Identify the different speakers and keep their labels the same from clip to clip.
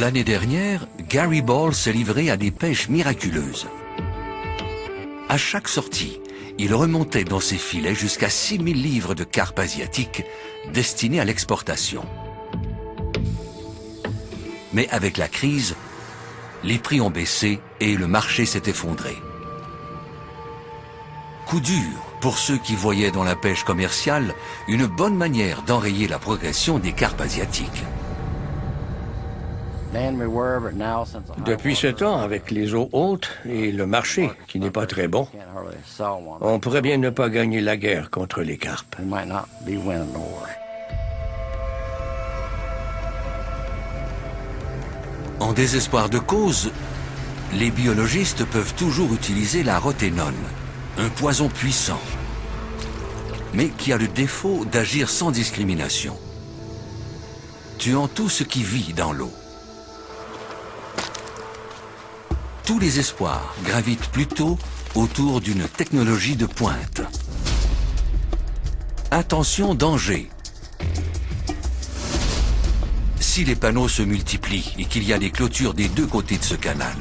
Speaker 1: L'année dernière, Gary Ball s'est livré à des pêches miraculeuses. À chaque sortie, il remontait dans ses filets jusqu'à 6000 livres de carpe asiatique destinés à l'exportation. Mais avec la crise, les prix ont baissé et le marché s'est effondré. Coup dur pour ceux qui voyaient dans la pêche commerciale une bonne manière d'enrayer la progression des carpes asiatiques.
Speaker 2: Depuis ce temps, avec les eaux hautes et le marché qui n'est pas très bon, on pourrait bien ne pas gagner la guerre contre les carpes.
Speaker 1: En désespoir de cause, les biologistes peuvent toujours utiliser la roténone, un poison puissant, mais qui a le défaut d'agir sans discrimination, tuant tout ce qui vit dans l'eau. Tous les espoirs gravitent plutôt autour d'une technologie de pointe. Attention, danger! Si les panneaux se multiplient et qu'il y a des clôtures des deux côtés de ce canal,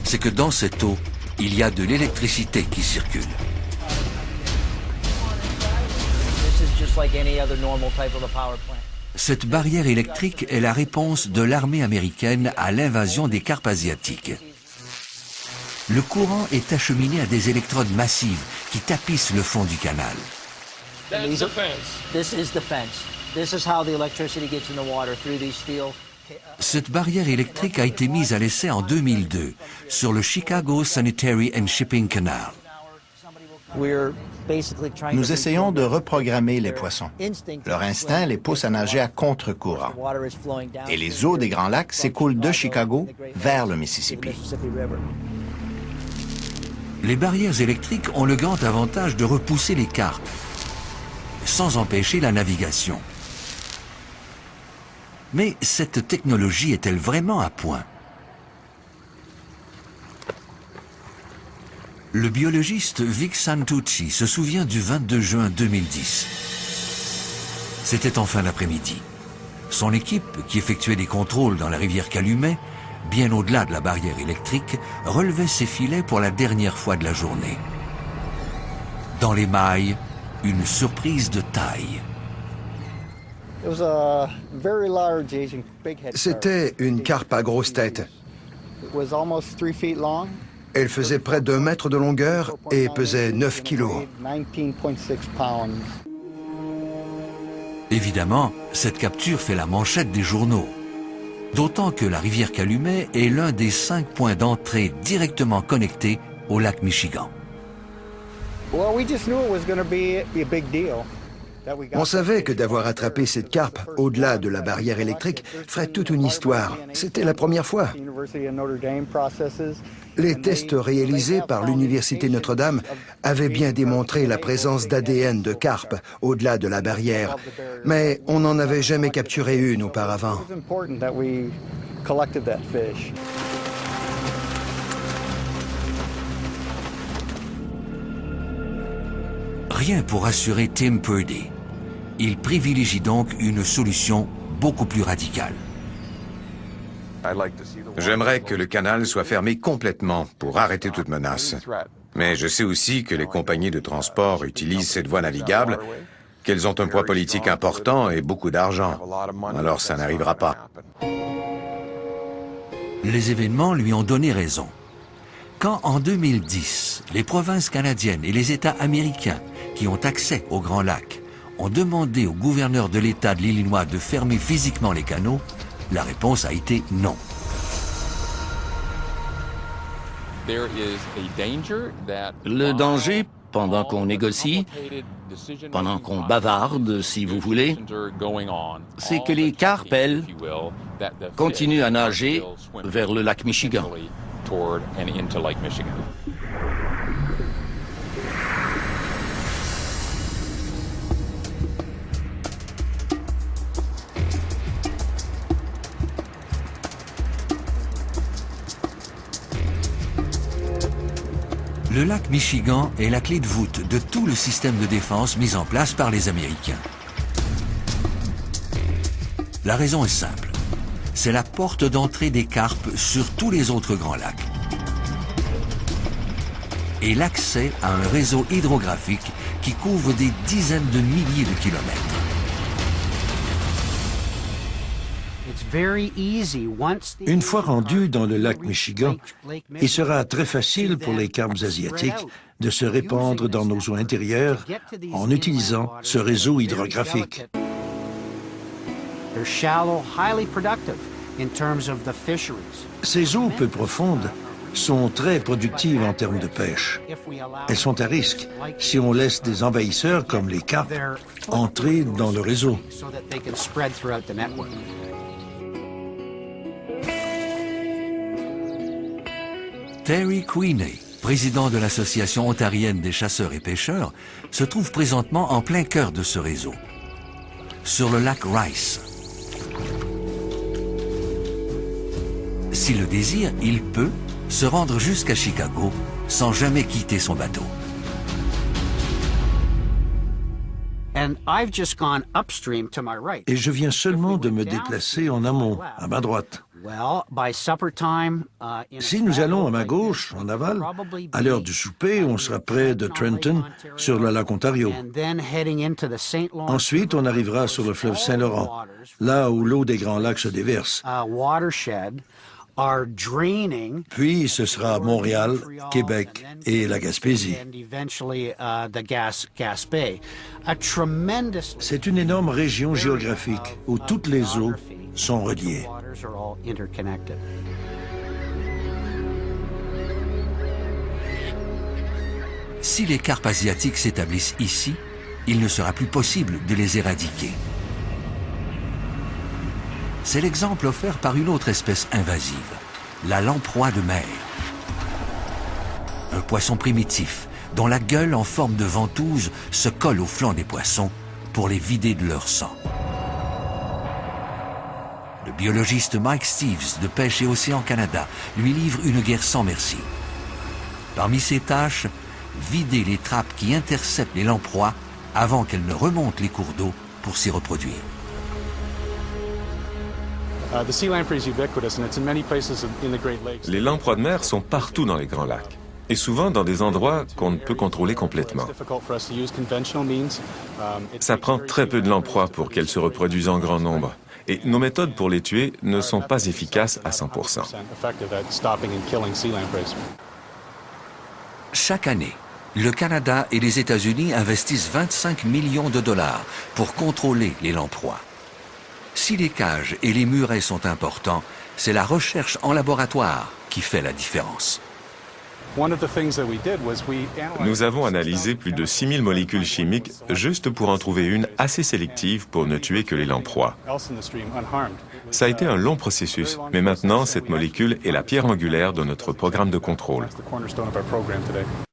Speaker 1: c'est que dans cette eau, il y a de l'électricité qui circule. Cette barrière électrique est la réponse de l'armée américaine à l'invasion des carpes asiatiques. Le courant est acheminé à des électrodes massives qui tapissent le fond du canal. Cette barrière électrique a été mise à l'essai en 2002 sur le Chicago Sanitary and Shipping Canal.
Speaker 3: Nous essayons de reprogrammer les poissons. Leur instinct les pousse à nager à contre-courant. Et les eaux des Grands Lacs s'écoulent de Chicago vers le Mississippi.
Speaker 1: Les barrières électriques ont le grand avantage de repousser les carpes, sans empêcher la navigation. Mais cette technologie est-elle vraiment à point? Le biologiste Vic Santucci se souvient du 22 juin 2010. C'était en fin d'après-midi. Son équipe, qui effectuait des contrôles dans la rivière Calumet, bien au-delà de la barrière électrique, relevait ses filets pour la dernière fois de la journée. Dans les mailles, une surprise de taille.
Speaker 4: C'était une carpe à grosse tête. Elle faisait près d'1 mètre de longueur et pesait 9 kilos.
Speaker 1: Évidemment, cette capture fait la manchette des journaux. D'autant que la rivière Calumet est l'un des 5 points d'entrée directement connectés au lac Michigan.
Speaker 4: On savait que d'avoir attrapé cette carpe au-delà de la barrière électrique ferait toute une histoire. C'était la première fois. Les tests réalisés par l'Université Notre-Dame avaient bien démontré la présence d'ADN de carpe au-delà de la barrière, mais on n'en avait jamais capturé une auparavant.
Speaker 1: Rien pour rassurer Tim Purdy. Il privilégie donc une solution beaucoup plus radicale.
Speaker 5: J'aimerais que le canal soit fermé complètement pour arrêter toute menace. Mais je sais aussi que les compagnies de transport utilisent cette voie navigable, qu'elles ont un poids politique important et beaucoup d'argent. Alors ça n'arrivera pas.
Speaker 1: Les événements lui ont donné raison. Quand en 2010, les provinces canadiennes et les États américains qui ont accès aux Grands Lacs ont demandé au gouverneur de l'État de l'Illinois de fermer physiquement les canaux, la réponse a été non.
Speaker 2: Le danger, pendant qu'on négocie, pendant qu'on bavarde, si vous voulez, c'est que les carpes, elles, continuent à nager vers le lac Michigan.
Speaker 1: Le lac Michigan est la clé de voûte de tout le système de défense mis en place par les Américains. La raison est simple. c'est la porte d'entrée des carpes sur tous les autres grands lacs et l'accès à un réseau hydrographique qui couvre des dizaines de milliers de kilomètres.
Speaker 6: Une fois rendus dans le lac Michigan, il sera très facile pour les carpes asiatiques de se répandre dans nos eaux intérieures en utilisant ce réseau hydrographique. Ces eaux peu profondes sont très productives en termes de pêche. Elles sont à risque si on laisse des envahisseurs comme les carpes entrer dans le réseau.
Speaker 1: Terry Queeney, président de l'Association ontarienne des chasseurs et pêcheurs, se trouve présentement en plein cœur de ce réseau, sur le lac Rice. S'il le désire, il peut se rendre jusqu'à Chicago sans jamais quitter son bateau.
Speaker 6: Et je viens seulement de me déplacer en amont, à ma droite. Si nous allons à ma gauche, en aval, à l'heure du souper, on sera près de Trenton, sur le lac Ontario. Ensuite, on arrivera sur le fleuve Saint-Laurent, là où l'eau des Grands Lacs se déverse. Puis, ce sera Montréal, Québec et la Gaspésie. C'est une énorme région géographique où toutes les eaux sont reliées.
Speaker 1: Si les carpes asiatiques s'établissent ici, il ne sera plus possible de les éradiquer. C'est l'exemple offert par une autre espèce invasive, la lamproie de mer. Un poisson primitif dont la gueule en forme de ventouse se colle aux flancs des poissons pour les vider de leur sang. Le biologiste Mike Steeves de Pêche et Océan Canada lui livre une guerre sans merci. Parmi ses tâches, vider les trappes qui interceptent les lamproies avant qu'elles ne remontent les cours d'eau pour s'y reproduire.
Speaker 7: Les lamproies de mer sont partout dans les Grands Lacs, et souvent dans des endroits qu'on ne peut contrôler complètement. Ça prend très peu de lamproies pour qu'elles se reproduisent en grand nombre, et nos méthodes pour les tuer ne sont pas efficaces à 100%.
Speaker 1: Chaque année, le Canada et les États-Unis investissent 25 millions de dollars pour contrôler les lamproies. Si les cages et les murets sont importants, c'est la recherche en laboratoire qui fait la différence.
Speaker 7: Nous avons analysé plus de 6000 molécules chimiques juste pour en trouver une assez sélective pour ne tuer que les lamproies. Ça a été un long processus, mais maintenant, cette molécule est la pierre angulaire de notre programme de contrôle.